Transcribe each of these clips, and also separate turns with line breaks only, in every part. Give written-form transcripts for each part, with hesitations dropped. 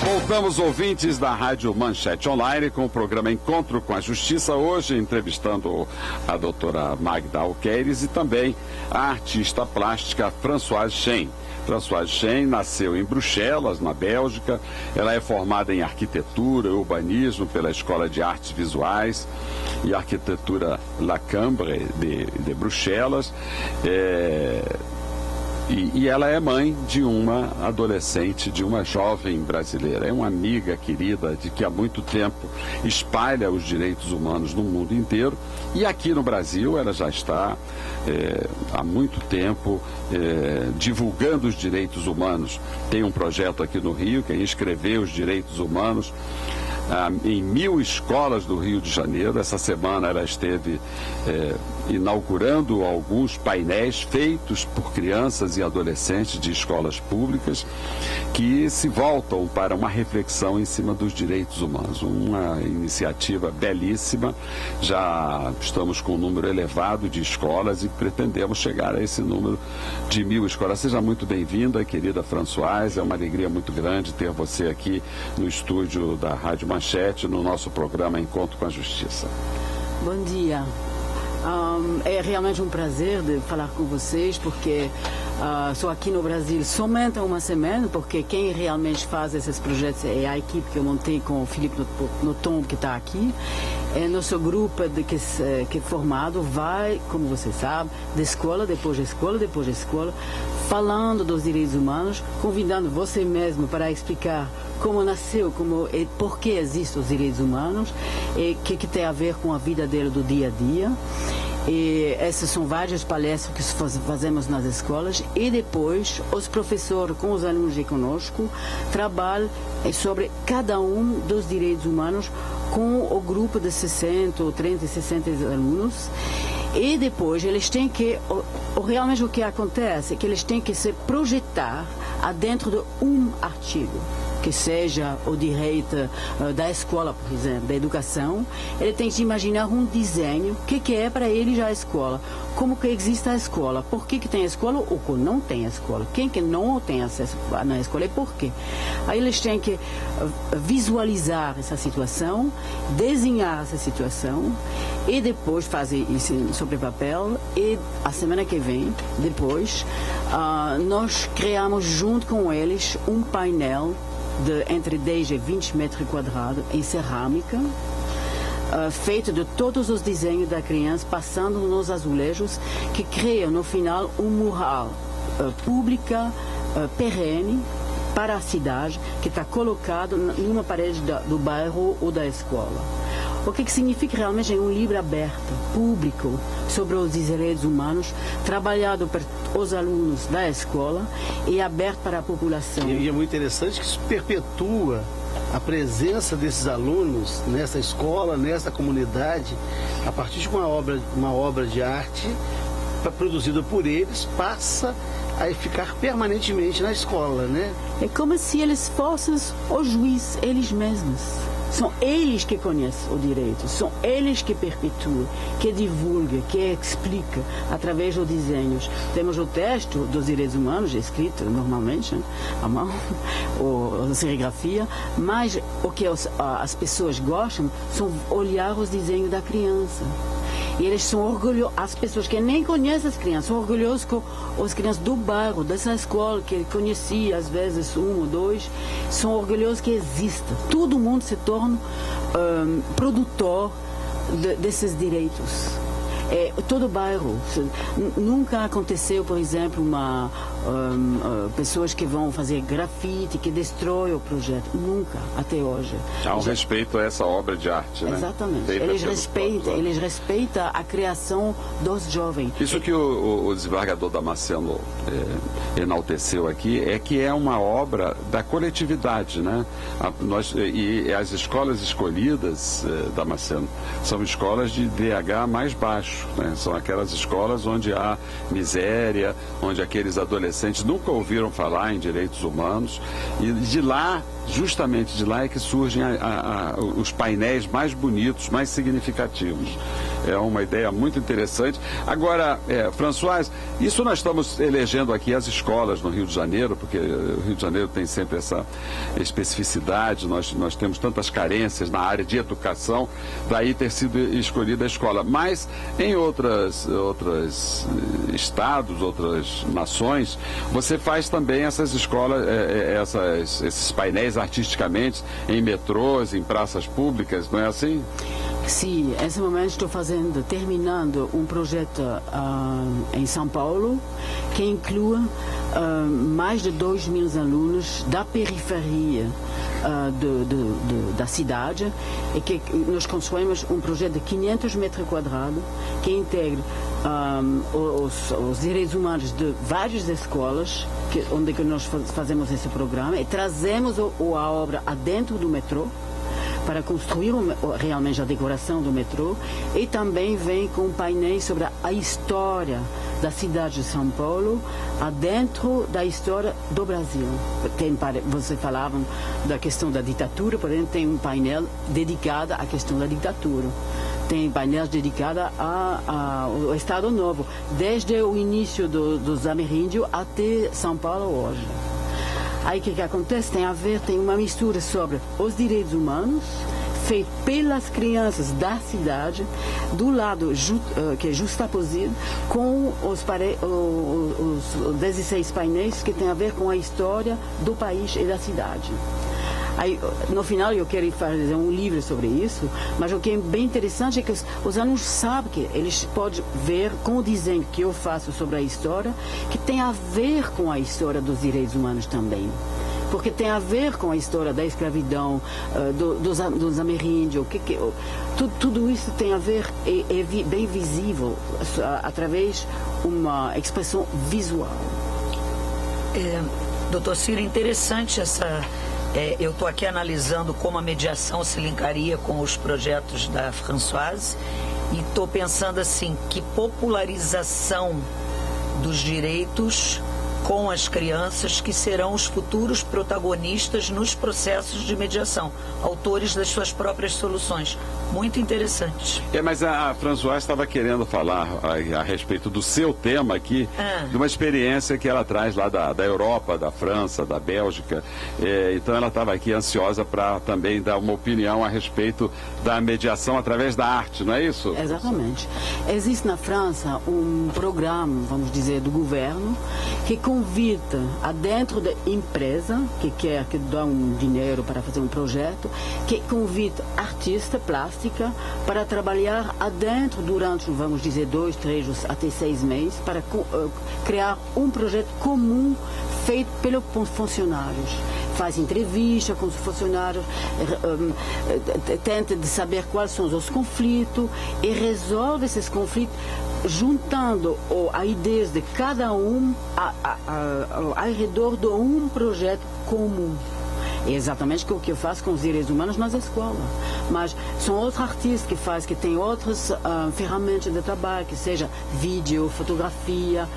Voltamos, ouvintes da Rádio Manchete Online, com o programa Encontro com a Justiça, hoje entrevistando a doutora Magda Alqueires e também a artista plástica Françoise Chen. Françoise Chen nasceu em Bruxelas, na Bélgica. Ela é formada em arquitetura e urbanismo pela Escola de Artes Visuais e Arquitetura La Cambre de Bruxelas. E ela é mãe de uma adolescente, de uma jovem brasileira. É uma amiga querida de que há muito tempo espalha os direitos humanos no mundo inteiro. E aqui no Brasil ela já está há muito tempo divulgando os direitos humanos. Tem um projeto aqui no Rio que é inscrever os direitos humanos em 1000 escolas do Rio de Janeiro. Essa semana ela esteve inaugurando alguns painéis feitos por crianças e adolescentes de escolas públicas que se voltam para uma reflexão em cima dos direitos humanos. Uma iniciativa belíssima. Já estamos com um número elevado de escolas e pretendemos chegar a esse número de 1000 escolas. Seja muito bem-vinda, querida Françoise. É uma alegria muito grande ter você aqui no estúdio da Rádio Manchete, no nosso programa Encontro com a Justiça.
Bom dia. É realmente um prazer de falar com vocês, porque sou aqui no Brasil somente há uma semana, porque quem realmente faz esses projetos é a equipe que eu montei com o Filipe Noton, que está aqui. Nosso grupo que é formado vai, como você sabe, de escola, depois de escola, depois de escola, falando dos direitos humanos, convidando você mesmo para explicar como nasceu, e por que existem os direitos humanos, e o que tem a ver com a vida dele do dia a dia. E essas são várias palestras que fazemos nas escolas, e depois os professores com os alunos e conosco trabalham sobre cada um dos direitos humanos com o grupo de 60 ou 30, 60 alunos. E depois eles têm que, realmente o que acontece é que eles têm que se projetar dentro de um artigo, que seja o direito da escola, por exemplo, da educação. Ele tem que imaginar um desenho, o que é para ele já a escola, como que existe a escola, por que tem a escola ou que não tem a escola, quem que não tem acesso na escola e por quê. Aí eles têm que visualizar essa situação, desenhar essa situação e depois fazer isso sobre papel. E a semana que vem, depois, nós criamos junto com eles um painel de entre 10 e 20 metros quadrados em cerâmica, feito de todos os desenhos da criança, passando nos azulejos, que criam no final um mural pública perene para a cidade, que está colocado numa parede do bairro ou da escola. O que significa realmente um livro aberto, público, sobre os direitos humanos, trabalhado pelos alunos da escola e aberto para a população.
E é muito interessante que isso perpetua a presença desses alunos nessa escola, nessa comunidade, a partir de uma obra de arte produzida por eles, passa a ficar permanentemente na escola, né?
É como se eles fossem os juízes, eles mesmos. São eles que conhecem o direito, são eles que perpetuam, que divulgam, que explicam através dos desenhos. Temos o texto dos direitos humanos escrito normalmente, né, à mão, ou a serigrafia, mas o que as pessoas gostam são olhar os desenhos da criança. E eles são orgulhosos, as pessoas que nem conhecem as crianças, são orgulhosos com as crianças do bairro, dessa escola, que ele conhecia, às vezes, um ou dois, são orgulhosos que exista. Todo mundo se torna produtor desses direitos. Todo bairro. Nunca aconteceu, por exemplo, pessoas que vão fazer grafite, que destroem o projeto. Nunca, até hoje.
Há um respeito a essa obra de arte, né?
Exatamente. Eles respeitam a criação dos jovens.
Isso que o desembargador Damasceno enalteceu aqui é que é uma obra da coletividade, né? E as escolas escolhidas, Damasceno, são escolas de DH mais baixo, né? São aquelas escolas onde há miséria, onde aqueles adolescentes nunca ouviram falar em direitos humanos, e de lá justamente de lá é que surgem os painéis mais bonitos, mais significativos. É uma ideia muito interessante. Agora, Françoise, isso nós estamos elegendo aqui as escolas no Rio de Janeiro, porque o Rio de Janeiro tem sempre essa especificidade, nós temos tantas carências na área de educação, daí ter sido escolhida a escola. Mas em outros estados, outras nações, você faz também essas escolas, esses painéis artisticamente em metrôs, em praças públicas, não é assim?
Sim, nesse momento estou terminando um projeto em São Paulo que inclui mais de 2.000 alunos da periferia da cidade, e que nós construímos um projeto de 500 metros quadrados que integra os direitos humanos de várias escolas onde nós fazemos esse programa, e trazemos a obra adentro do metrô para construir realmente a decoração do metrô, e também vem com painéis sobre a história da cidade de São Paulo, adentro da história do Brasil. Você falava da questão da ditadura, por exemplo, tem um painel dedicado à questão da ditadura. Tem painéis dedicados ao Estado Novo, desde o início dos ameríndios até São Paulo hoje. Aí o que acontece? Tem uma mistura sobre os direitos humanos, feito pelas crianças da cidade, do lado que é justaposido com os 16 painéis que tem a ver com a história do país e da cidade. Aí, no final, eu quero fazer um livro sobre isso, mas o que é bem interessante é que os alunos sabem que eles podem ver com o desenho que eu faço sobre a história, que tem a ver com a história dos direitos humanos também. Porque tem a ver com a história da escravidão, dos ameríndios, tudo isso tem a ver, é bem visível, através de uma expressão visual.
Doutor Ciro, interessante essa... eu estou aqui analisando como a mediação se linkaria com os projetos da Françoise, e estou pensando assim, que popularização dos direitos com as crianças que serão os futuros protagonistas nos processos de mediação, autores das suas próprias soluções. Muito interessante.
Mas a Françoise estava querendo falar a respeito do seu tema aqui, de uma experiência que ela traz lá da Europa, da França, da Bélgica. Então ela estava aqui ansiosa para também dar uma opinião a respeito da mediação através da arte, não é isso?
Exatamente. Existe na França um programa, vamos dizer, do governo, que convida adentro da empresa que quer que dá um dinheiro para fazer um projeto, que convida artista plástica para trabalhar adentro durante, vamos dizer, 2, 3 até 6 meses, para criar um projeto comum feito pelos funcionários. Faz entrevista com os funcionários, tenta de saber quais são os conflitos e resolve esses conflitos juntando a ideias de cada um ao redor de um projeto comum. É exatamente o que eu faço com os direitos humanos nas escolas. Mas são outros artistas que fazem, que têm outras ferramentas de trabalho, que seja vídeo, fotografia,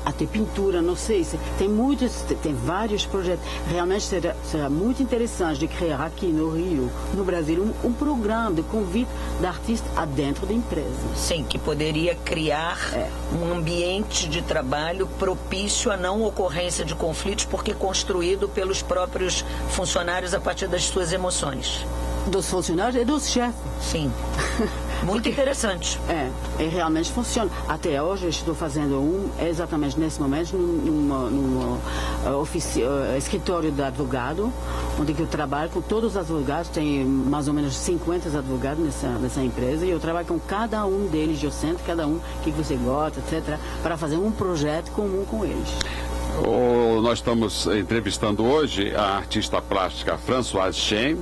até pintura, não sei. Tem vários projetos. Realmente será muito interessante de criar aqui no Rio, no Brasil, um programa de convite de artistas adentro da empresa.
Sim, que poderia criar um ambiente de trabalho propício à não ocorrência de conflitos, porque construído pelos próprios funcionários a partir das suas emoções.
Dos funcionários e dos chefes. Sim.
Muito interessante.
E realmente funciona. Até hoje eu estou fazendo exatamente nesse momento, num escritório de advogado, onde eu trabalho com todos os advogados, tem mais ou menos 50 advogados nessa empresa, e eu trabalho com cada um deles, eu sento cada um, o que você gosta, etc., para fazer um projeto comum com eles.
Nós estamos entrevistando hoje a artista plástica Françoise Chaine,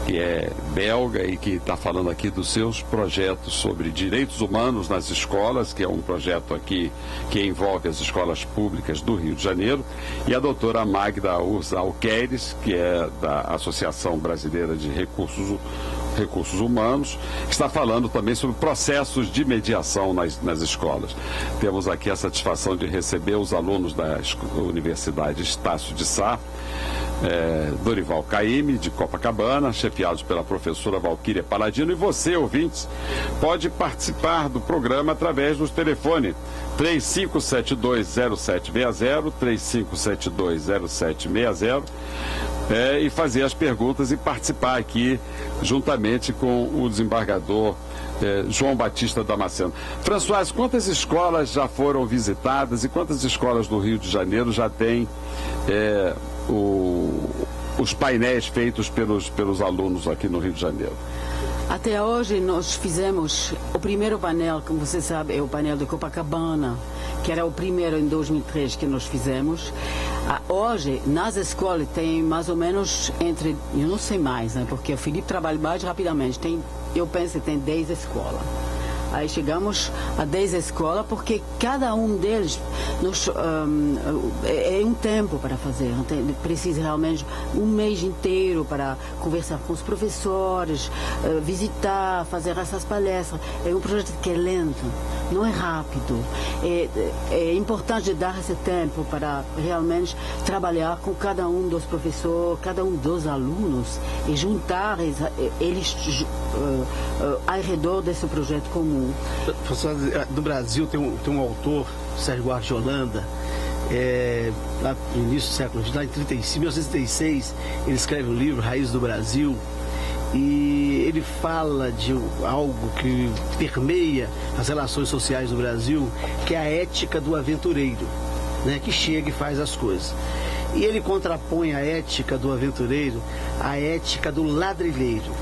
que é belga e que está falando aqui dos seus projetos sobre direitos humanos nas escolas, que é um projeto aqui que envolve as escolas públicas do Rio de Janeiro, e a doutora Magda Urza Alqueires, que é da Associação Brasileira de Recursos Recursos Humanos, que está falando também sobre processos de mediação nas escolas. Temos aqui a satisfação de receber os alunos da Universidade Estácio de Sá, Dorival Caymmi, de Copacabana, chefiados pela professora Valquíria Paladino. E você, ouvintes, pode participar do programa através dos telefones 35720760, 35720760, e fazer as perguntas e participar aqui juntamente com o desembargador João Batista Damasceno. Françoise, quantas escolas já foram visitadas e quantas escolas do Rio de Janeiro já têm os painéis feitos pelos alunos aqui no Rio de Janeiro?
Até hoje nós fizemos o primeiro painel, como você sabe, é o painel de Copacabana, que era o primeiro em 2003 que nós fizemos. Hoje, nas escolas, tem mais ou menos entre, eu não sei mais, né, porque o Felipe trabalha mais rapidamente, eu penso que tem 10 escolas. Aí chegamos a 10 escolas, porque cada um deles é um tempo para fazer. Precisa realmente um mês inteiro para conversar com os professores, visitar, fazer essas palestras. É um projeto que é lento, não é rápido. É importante dar esse tempo para realmente trabalhar com cada um dos professores, cada um dos alunos e juntar eles ao redor desse projeto comum.
No Brasil tem um autor, Sérgio Buarque de Holanda, lá no início do século XX, lá em 1936, ele escreve um livro, Raiz do Brasil, e ele fala de algo que permeia as relações sociais do Brasil, que é a ética do aventureiro, né, que chega e faz as coisas. E ele contrapõe a ética do aventureiro à ética do ladrilheiro,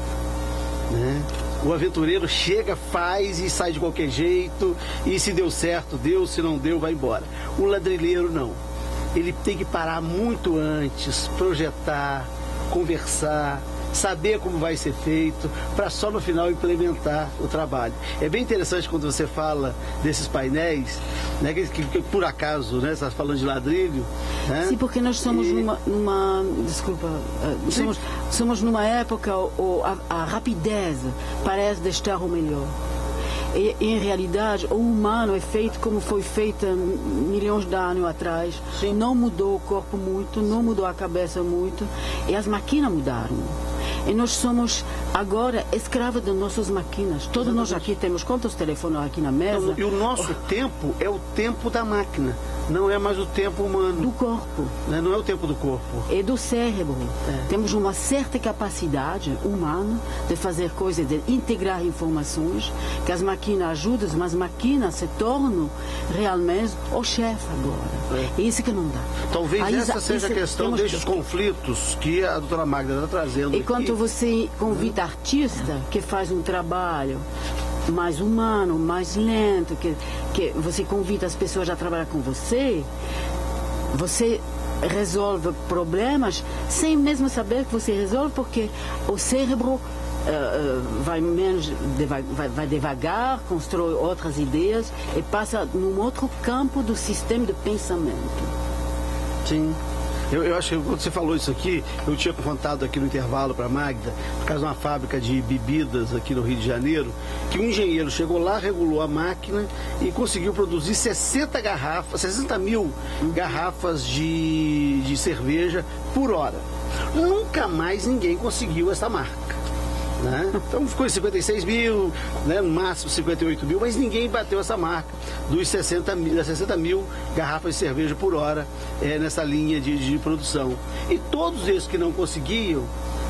né? O aventureiro chega, faz e sai de qualquer jeito, e se deu certo, deu, se não deu, vai embora. O ladrilheiro não. Ele tem que parar muito antes, projetar, conversar, saber como vai ser feito, para só no final implementar o trabalho. É bem interessante quando você fala desses painéis, né, que por acaso, né, você está falando de ladrilho. Né?
Sim, porque nós somos somos numa época onde a rapidez parece estar o melhor. E, em realidade, o humano é feito como foi feito milhões de anos atrás. Sim. Não mudou o corpo muito, não mudou a cabeça muito, e as máquinas mudaram. E nós somos agora escravos das nossas máquinas. Todos nós aqui temos quantos telefones aqui na mesa?
E o nosso tempo é o tempo da máquina. Não é mais o tempo humano.
Do corpo.
Não é o tempo do corpo.
É do cérebro. Temos uma certa capacidade humana de fazer coisas, de integrar informações, que as máquinas ajudam, mas as máquinas se tornam realmente o chefe agora. É isso que não dá.
Talvez essa seja a questão desses conflitos que a doutora Magda está trazendo.
E quando você convida artista que faz um trabalho mais humano, mais lento, que você convida as pessoas a trabalhar com você, você resolve problemas sem mesmo saber que você resolve, porque o cérebro vai devagar, constrói outras ideias e passa num outro campo do sistema de pensamento.
Sim. Eu acho que quando você falou isso aqui, eu tinha contado aqui no intervalo para a Magda, por causa de uma fábrica de bebidas aqui no Rio de Janeiro, que um engenheiro chegou lá, regulou a máquina e conseguiu produzir 60 mil garrafas de cerveja por hora. Nunca mais ninguém conseguiu essa marca. Né? Então ficou em 56 mil, né? No máximo 58 mil, mas ninguém bateu essa marca das 60 mil garrafas de cerveja por hora nessa linha de produção. E todos esses que não conseguiam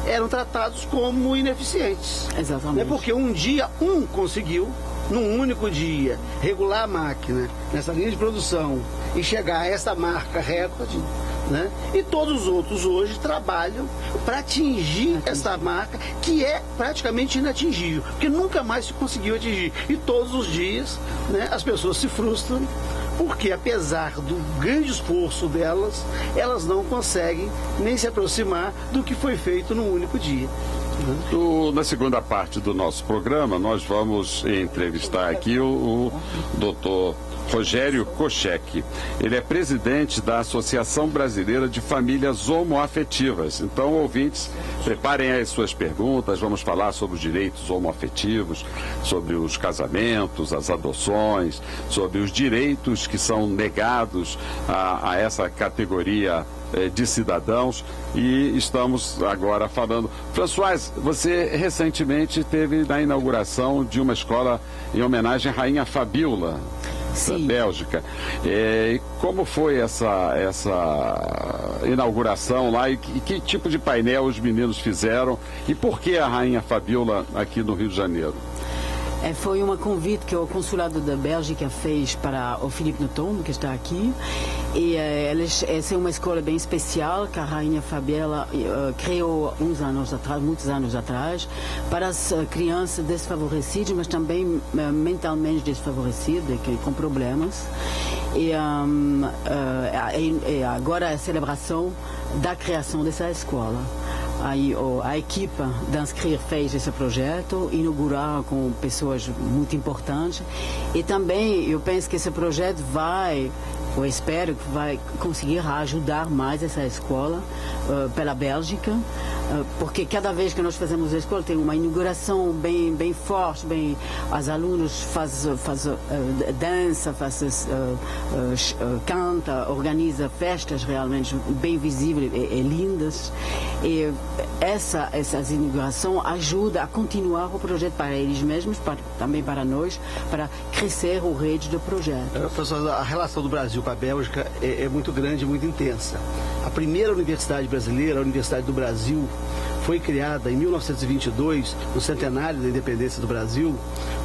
eram tratados como ineficientes.
Exatamente.
Né? Porque um dia conseguiu, num único dia, regular a máquina nessa linha de produção e chegar a essa marca recorde. Né? E todos os outros hoje trabalham para atingir essa marca, que é praticamente inatingível, porque nunca mais se conseguiu atingir. E todos os dias, né, as pessoas se frustram, porque apesar do grande esforço delas, elas não conseguem nem se aproximar do que foi feito num único dia.
Na segunda parte do nosso programa, nós vamos entrevistar aqui o doutor Rogério Kochek. Ele é presidente da Associação Brasileira de Famílias Homoafetivas. Então, ouvintes, preparem aí as suas perguntas. Vamos falar sobre os direitos homoafetivos, sobre os casamentos, as adoções, sobre os direitos que são negados a essa categoria de cidadãos, e estamos agora falando. Françoise, você recentemente esteve na inauguração de uma escola em homenagem à Rainha Fabiola, da Bélgica. Como foi essa inauguração lá, e que tipo de painel os meninos fizeram, e por que a Rainha Fabiola aqui no Rio de Janeiro?
Foi um convite que o consulado da Bélgica fez para o Philippe Nothomb, que está aqui. E essa é uma escola bem especial que a Rainha Fabiola criou muitos anos atrás, para as crianças desfavorecidas, mas também mentalmente desfavorecidas, com problemas. E agora é a celebração da criação dessa escola. Aí a equipe da Inscrir fez esse projeto, inaugurar com pessoas muito importantes, e também eu penso que esse projeto eu espero que vai conseguir ajudar mais essa escola pela Bélgica, porque cada vez que nós fazemos a escola tem uma inauguração bem forte, os alunos fazem dança, canta, organiza festas realmente bem visíveis e lindas, e essas inaugurações ajudam a continuar o projeto para eles mesmos, também para nós, para crescer o rede do projeto.
A relação do Brasil com a Bélgica é muito grande, muito intensa. A primeira universidade brasileira, a Universidade do Brasil, foi criada em 1922, no centenário da independência do Brasil,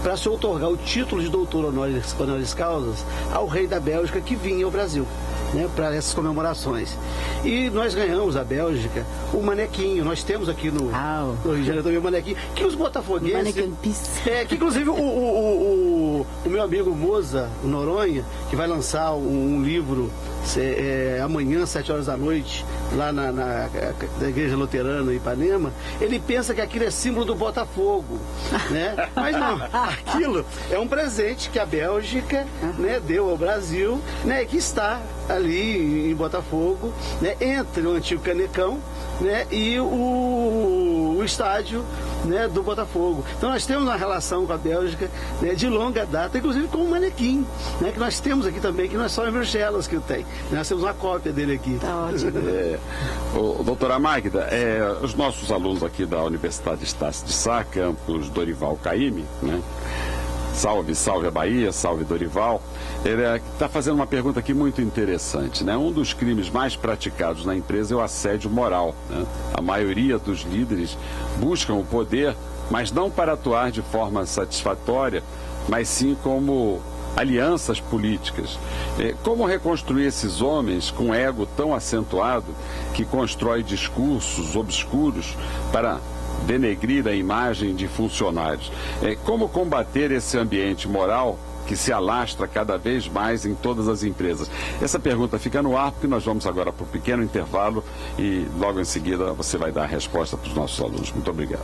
para se outorgar o título de doutor honoris causa ao rei da Bélgica que vinha ao Brasil, para essas comemorações. E nós ganhamos a Bélgica o manequinho. Nós temos aqui no Rio de Janeiro também o manequinho, que os botafoguenses... que inclusive o meu amigo Moza, o Noronha, que vai lançar um livro amanhã, às 7 horas da noite, lá na Igreja Luterana em Ipanema, ele pensa que aquilo é símbolo do Botafogo, Mas não, aquilo é um presente que a Bélgica deu ao Brasil, que está ali em Botafogo, entre o antigo Canecão e o estádio do Botafogo. Então nós temos uma relação com a Bélgica de longa data, inclusive com o manequim, que nós temos aqui também, que não é só em Bruxelas que tem. Nós temos uma cópia dele aqui.
Tá ótimo.
Doutora Magda, os nossos alunos aqui da Universidade Estácio de Sá, campus Dorival Caymmi, Salve, salve a Bahia, salve Dorival. Ele está fazendo uma pergunta aqui muito interessante, Um dos crimes mais praticados na empresa é o assédio moral, A maioria dos líderes buscam o poder, mas não para atuar de forma satisfatória, mas sim como alianças políticas. Como reconstruir esses homens com ego tão acentuado que constrói discursos obscuros para denegrir a imagem de funcionários? Como combater esse ambiente moral que se alastra cada vez mais em todas as empresas? Essa pergunta fica no ar, porque nós vamos agora para um pequeno intervalo e logo em seguida você vai dar a resposta para os nossos alunos. Muito obrigado.